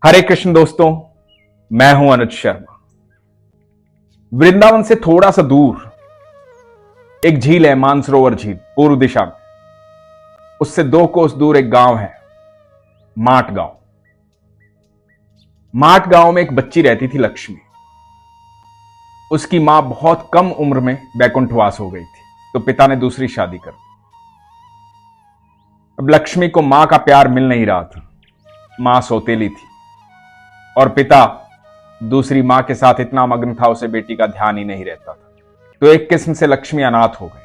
हरे कृष्ण दोस्तों, मैं हूं अनुज शर्मा। वृंदावन से थोड़ा सा दूर एक झील है, मानसरोवर झील, पूर्व दिशा में। उससे 2 कोस दूर एक गांव है, माट गांव। माट गांव में एक बच्ची रहती थी, लक्ष्मी। उसकी मां बहुत कम उम्र में बैकुंठवास हो गई थी, तो पिता ने दूसरी शादी कर दी। अब लक्ष्मी को मां का प्यार मिल नहीं रहा था। मां सौतेली थी और पिता दूसरी मां के साथ इतना मग्न था, उसे बेटी का ध्यान ही नहीं रहता था। तो एक किस्म से लक्ष्मी अनाथ हो गई।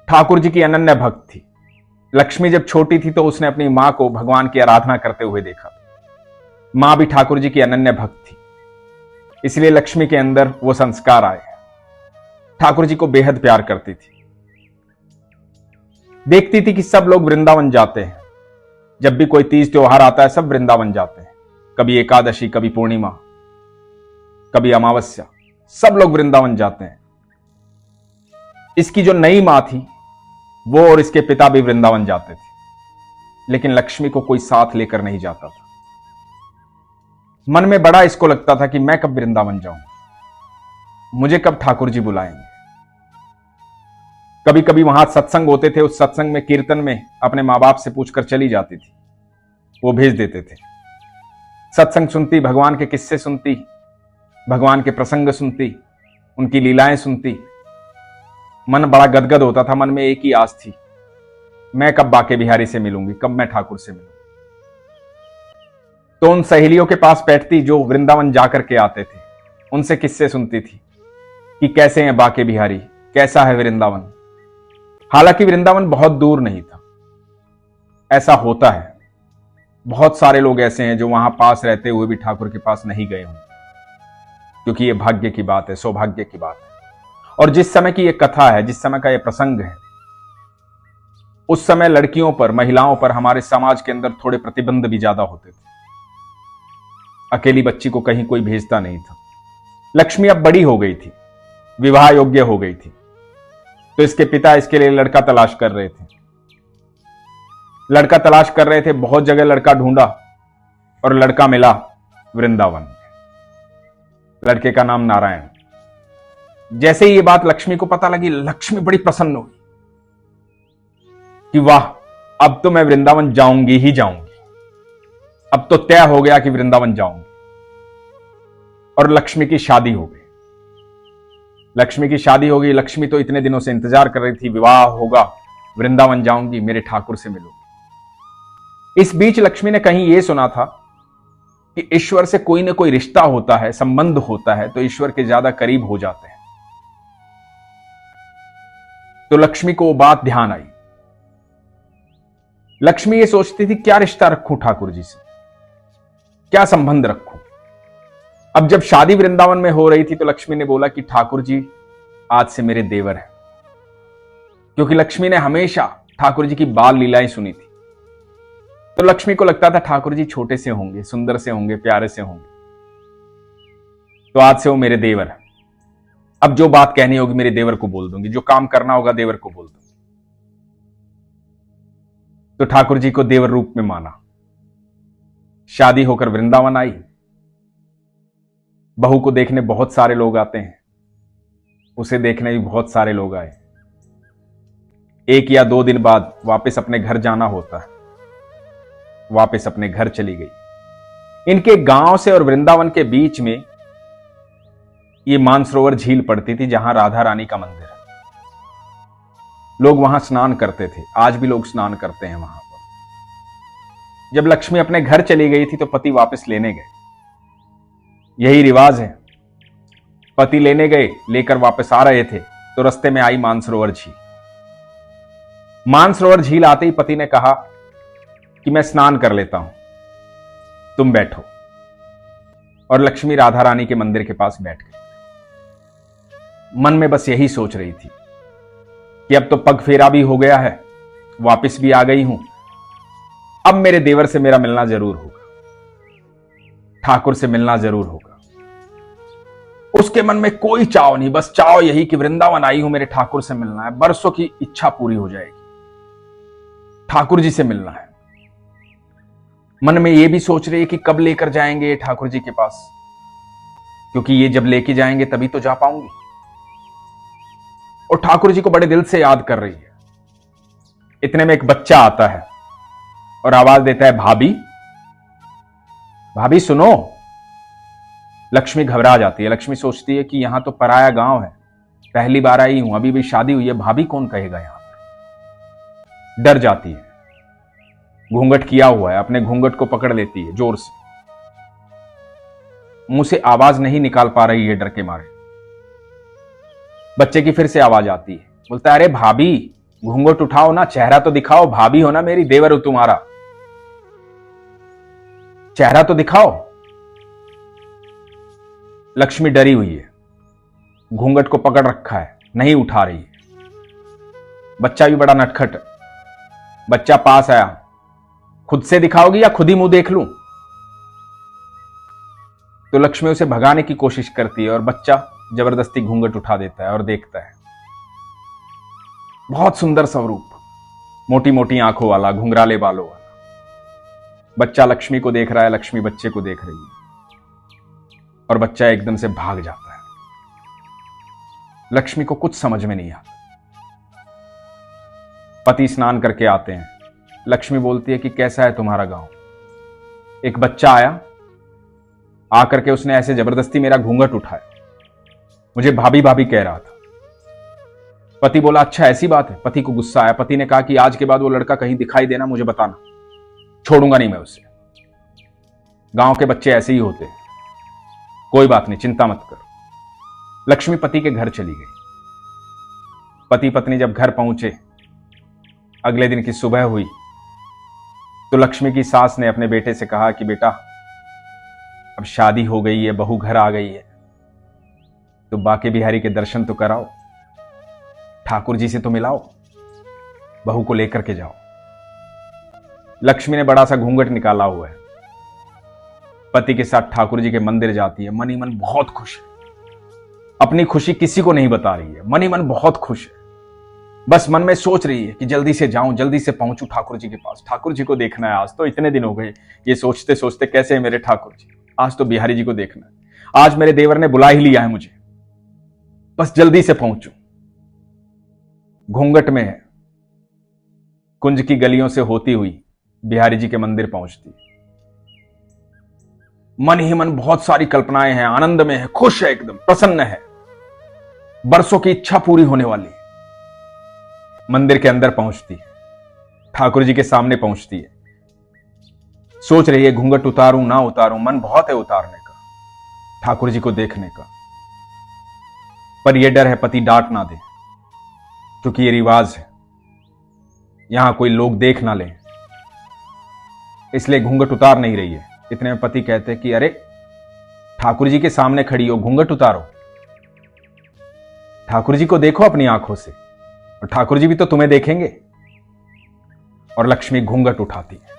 ठाकुर जी की अनन्य भक्त थी। लक्ष्मी जब छोटी थी तो उसने अपनी मां को भगवान की आराधना करते हुए देखा। मां भी ठाकुर जी की अनन्य भक्त थी, इसलिए लक्ष्मी के अंदर वो संस्कार आए। ठाकुर जी को बेहद प्यार करती थी। देखती थी कि सब लोग वृंदावन जाते हैं। जब भी कोई तीज त्योहार आता है, सब वृंदावन जाते हैं। कभी एकादशी, कभी पूर्णिमा, कभी अमावस्या, सब लोग वृंदावन जाते हैं। इसकी जो नई मां थी, वो और इसके पिता भी वृंदावन जाते थे, लेकिन लक्ष्मी को कोई साथ लेकर नहीं जाता था। मन में बड़ा इसको लगता था कि मैं कब वृंदावन जाऊं, मुझे कब ठाकुर जी बुलाएंगे। कभी कभी वहां सत्संग होते थे, उस सत्संग में, कीर्तन में अपने मां बाप से पूछकर चली जाती थी, वो भेज देते थे। सत्संग सुनती, भगवान के किस्से सुनती, भगवान के प्रसंग सुनती, उनकी लीलाएं सुनती। मन बड़ा गदगद होता था। मन में एक ही आस थी, मैं कब बाके बिहारी से मिलूंगी, कब मैं ठाकुर से मिलूंगी। तो उन सहेलियों के पास बैठती जो वृंदावन जाकर के आते थे, उनसे किस्से सुनती थी कि कैसे हैं बाके बिहारी, कैसा है वृंदावन। हालांकि वृंदावन बहुत दूर नहीं था। ऐसा होता है, बहुत सारे लोग ऐसे हैं जो वहां पास रहते हुए भी ठाकुर के पास नहीं गए हों, क्योंकि यह भाग्य की बात है, सौभाग्य की बात है। और जिस समय की यह कथा है, जिस समय का यह प्रसंग है, उस समय लड़कियों पर, महिलाओं पर हमारे समाज के अंदर थोड़े प्रतिबंध भी ज्यादा होते थे। अकेली बच्ची को कहीं कोई भेजता नहीं था। लक्ष्मी अब बड़ी हो गई थी, विवाह योग्य हो गई थी, तो इसके पिता इसके लिए लड़का तलाश कर रहे थे। बहुत जगह लड़का ढूंढा और लड़का मिला वृंदावन में। लड़के का नाम नारायण। जैसे ही ये बात लक्ष्मी को पता लगी, लक्ष्मी बड़ी प्रसन्न हुई कि वाह, अब तो मैं वृंदावन जाऊंगी ही जाऊंगी। अब तो तय हो गया कि वृंदावन जाऊंगी। और लक्ष्मी की शादी हो गई। लक्ष्मी तो इतने दिनों से इंतजार कर रही थी, विवाह होगा, वृंदावन जाऊंगी, मेरे ठाकुर से मिलूंगी। इस बीच लक्ष्मी ने कहीं यह सुना था कि ईश्वर से कोई ना कोई रिश्ता होता है, संबंध होता है, तो ईश्वर के ज्यादा करीब हो जाते हैं। तो लक्ष्मी को वो बात ध्यान आई। लक्ष्मी ये सोचती थी, क्या रिश्ता रखूं ठाकुर जी से, क्या संबंध रखूं। अब जब शादी वृंदावन में हो रही थी, तो लक्ष्मी ने बोला कि ठाकुर जी आज से मेरे देवर हैं। क्योंकि लक्ष्मी ने हमेशा ठाकुर जी की बाल लीलाएं सुनी थी, तो लक्ष्मी को लगता था ठाकुर जी छोटे से होंगे, सुंदर से होंगे, प्यारे से होंगे, तो आज से वो मेरे देवर हैं। अब जो बात कहनी होगी मेरे देवर को बोल दूंगी, जो काम करना होगा देवर को बोल दूंगी। तो ठाकुर जी को देवर रूप में माना। शादी होकर वृंदावन आई। बहू को देखने बहुत सारे लोग आते हैं, उसे देखने भी बहुत सारे लोग आए। 1 या 2 दिन बाद वापस अपने घर जाना होता है। वापस अपने घर चली गई। इनके गांव से और वृंदावन के बीच में ये मानसरोवर झील पड़ती थी, जहां राधा रानी का मंदिर है। लोग वहां स्नान करते थे, आज भी लोग स्नान करते हैं वहां पर। जब लक्ष्मी अपने घर चली गई थी, तो पति वापस लेने गए। यही रिवाज है, पति लेने गए, लेकर वापस आ रहे थे, तो रास्ते में आई मानसरोवर झील। मानसरोवर झील आते ही पति ने कहा कि मैं स्नान कर लेता हूं, तुम बैठो। और लक्ष्मी राधा रानी के मंदिर के पास बैठ गई। मन में बस यही सोच रही थी कि अब तो पग फेरा भी हो गया है, वापस भी आ गई हूं, अब मेरे देवर से मेरा मिलना जरूर होगा, ठाकुर से मिलना जरूर होगा। उसके मन में कोई चाव नहीं, बस चाव यही कि वृंदावन आई हूं, मेरे ठाकुर से मिलना है, बरसों की इच्छा पूरी हो जाएगी, ठाकुर जी से मिलना है। मन में ये भी सोच रही है कि कब लेकर जाएंगे ये ठाकुर जी के पास, क्योंकि ये जब लेके जाएंगे तभी तो जा पाऊंगी। और ठाकुर जी को बड़े दिल से याद कर रही है। इतने में एक बच्चा आता है और आवाज देता है, भाभी भाभी सुनो। लक्ष्मी घबरा जाती है। लक्ष्मी सोचती है कि यहां तो पराया गांव है, पहली बार आई हूं, अभी भी शादी हुई है, भाभी कौन कहेगा यहां पर। डर जाती है। घूंघट किया हुआ है, अपने घूंघट को पकड़ लेती है जोर से। मुंह से आवाज नहीं निकाल पा रही है डर के मारे। बच्चे की फिर से आवाज आती है, बोलता है, अरे भाभी घूंघट उठाओ ना, चेहरा तो दिखाओ, भाभी हो ना मेरी, देवर हो तुम्हारा, चेहरा तो दिखाओ। लक्ष्मी डरी हुई है, घूंघट को पकड़ रखा है, नहीं उठा रही है। बच्चा भी बड़ा नटखट है। बच्चा पास आया, खुद से दिखाओगी या खुद ही मुंह देख लूं? तो लक्ष्मी उसे भगाने की कोशिश करती है और बच्चा जबरदस्ती घूंघट उठा देता है और देखता है। बहुत सुंदर स्वरूप, मोटी मोटी आंखों वाला, घुंघराले बालों वाला। बच्चा लक्ष्मी को देख रहा है, लक्ष्मी बच्चे को देख रही है और बच्चा एकदम से भाग जाता है। लक्ष्मी को कुछ समझ में नहीं आता। पति स्नान करके आते हैं। लक्ष्मी बोलती है कि कैसा है तुम्हारा गांव। एक बच्चा आया, आकर के उसने ऐसे जबरदस्ती मेरा घूंघट उठाया, मुझे भाभी भाभी कह रहा था। पति बोला, अच्छा ऐसी बात है। पति को गुस्सा आया। पति ने कहा कि आज के बाद वो लड़का कहीं दिखाई देना, मुझे बताना, छोड़ूंगा नहीं मैं उसे। गांव के बच्चे ऐसे ही होते हैं, कोई बात नहीं, चिंता मत करो। लक्ष्मी पति के घर चली गई। पति पत्नी जब घर पहुंचे, अगले दिन की सुबह हुई तो लक्ष्मी की सास ने अपने बेटे से कहा कि बेटा अब शादी हो गई है, बहू घर आ गई है, तो बाके बिहारी के दर्शन तो कराओ, ठाकुर जी से तो मिलाओ, बहू को लेकर के जाओ। लक्ष्मी ने बड़ा सा घूंघट निकाला हुआ है, पति के साथ ठाकुर जी के मंदिर जाती है। मन ही मन बहुत खुश है, अपनी खुशी किसी को नहीं बता रही है, मन ही मन बहुत खुश है। बस मन में सोच रही है कि जल्दी से जाऊं, जल्दी से पहुंचूं ठाकुर जी के पास, ठाकुर जी को देखना है। आज तो इतने दिन हो गए ये सोचते सोचते, कैसे है मेरे ठाकुर जी, आज तो बिहारी जी को देखना है, आज मेरे देवर ने बुला ही लिया है मुझे, बस जल्दी से पहुंचूं। घूंघट में है, कुंज की गलियों से होती हुई बिहारी जी के मंदिर पहुंचती। मन ही मन बहुत सारी कल्पनाएं हैं, आनंद में है, खुश है, एकदम प्रसन्न है, बरसों की इच्छा पूरी होने वाली। मंदिर के अंदर पहुंचती है, ठाकुर जी के सामने पहुंचती है, सोच रही है घूंघट उतारूं ना उतारूं, मन बहुत है उतारने का, ठाकुर जी को देखने का, पर यह डर है पति डांट ना दे, क्योंकि ये रिवाज है, यहां कोई लोग देख ना ले, इसलिए घूंघट उतार नहीं रही है। इतने में पति कहते हैं कि अरे ठाकुर जी के सामने खड़ी हो, घूंघट उतारो, ठाकुर जी को देखो अपनी आंखों से, और ठाकुर जी भी तो तुम्हें देखेंगे। और लक्ष्मी घूंघट उठाती है,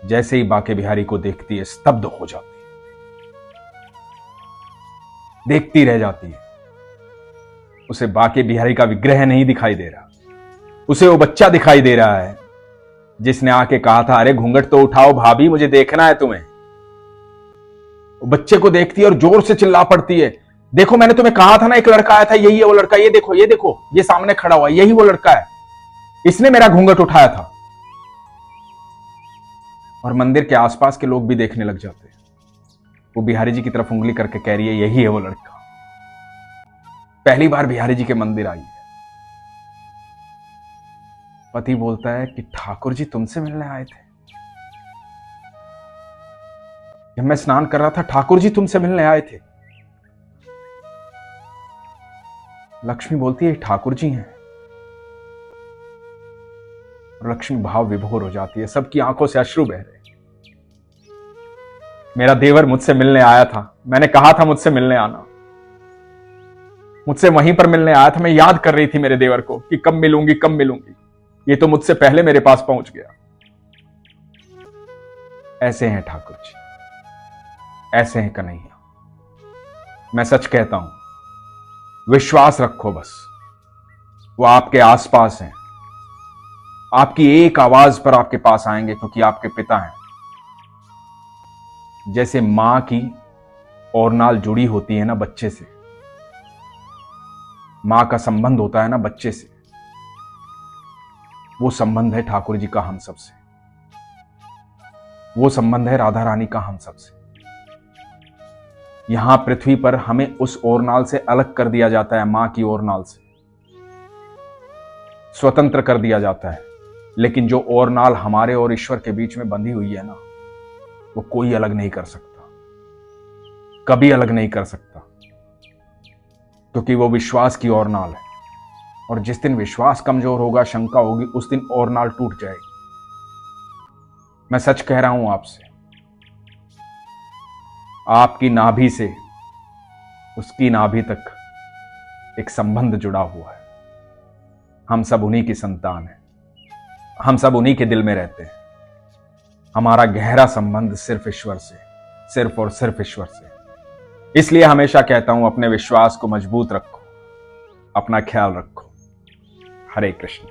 जैसे ही बाके बिहारी को देखती है स्तब्ध हो जाती है, देखती रह जाती है। उसे बाके बिहारी का विग्रह नहीं दिखाई दे रहा, उसे वो बच्चा दिखाई दे रहा है जिसने आके कहा था, अरे घूंघट तो उठाओ भाभी, मुझे देखना है तुम्हें। वो बच्चे को देखती है और जोर से चिल्ला पड़ती है, देखो मैंने तुम्हें कहा था ना एक लड़का आया था, यही है वो लड़का, ये देखो ये देखो, ये सामने खड़ा हुआ, यही वो लड़का है, इसने मेरा घूंघट उठाया था। और मंदिर के आसपास के लोग भी देखने लग जाते हैं। वो बिहारी जी की तरफ उंगली करके कह रही है, यही है वो लड़का, पहली बार बिहारी जी के मंदिर आई है। पति बोलता है कि ठाकुर जी तुमसे मिलने आए थे, जब मैं स्नान कर रहा था ठाकुर जी तुमसे मिलने आए थे। लक्ष्मी बोलती है ठाकुर जी हैं। और लक्ष्मी भाव विभोर हो जाती है, सबकी आंखों से अश्रु बह रहे। मेरा देवर मुझसे मिलने आया था, मैंने कहा था मुझसे मिलने आना, मुझसे वहीं पर मिलने आया था, मैं याद कर रही थी मेरे देवर को कि कब मिलूंगी कब मिलूंगी, ये तो मुझसे पहले मेरे पास पहुंच गया। ऐसे हैं ठाकुर जी, ऐसे हैं कन्हैया। मैं सच कहता हूं, विश्वास रखो बस, वो आपके आसपास हैं, आपकी एक आवाज पर आपके पास आएंगे क्योंकि आपके पिता हैं। जैसे मां की ओरनाल जुड़ी होती है ना बच्चे से, मां का संबंध होता है ना बच्चे से, वो संबंध है ठाकुर जी का हम सबसे, वो संबंध है राधा रानी का हम सबसे। यहां पृथ्वी पर हमें उस ओरनाल से अलग कर दिया जाता है, मां की ओरनाल से स्वतंत्र कर दिया जाता है, लेकिन जो ओरनाल हमारे और ईश्वर के बीच में बंधी हुई है ना, वो कोई अलग नहीं कर सकता, कभी अलग नहीं कर सकता, क्योंकि वो विश्वास की ओरनाल है। और जिस दिन विश्वास कमजोर होगा, शंका होगी, उस दिन ओरनाल टूट जाएगी। मैं सच कह रहा हूं आपसे, आपकी नाभि से उसकी नाभि तक एक संबंध जुड़ा हुआ है। हम सब उन्हीं की संतान हैं, हम सब उन्हीं के दिल में रहते हैं। हमारा गहरा संबंध सिर्फ ईश्वर से, सिर्फ और सिर्फ ईश्वर से। इसलिए हमेशा कहता हूं, अपने विश्वास को मजबूत रखो, अपना ख्याल रखो। हरे कृष्ण।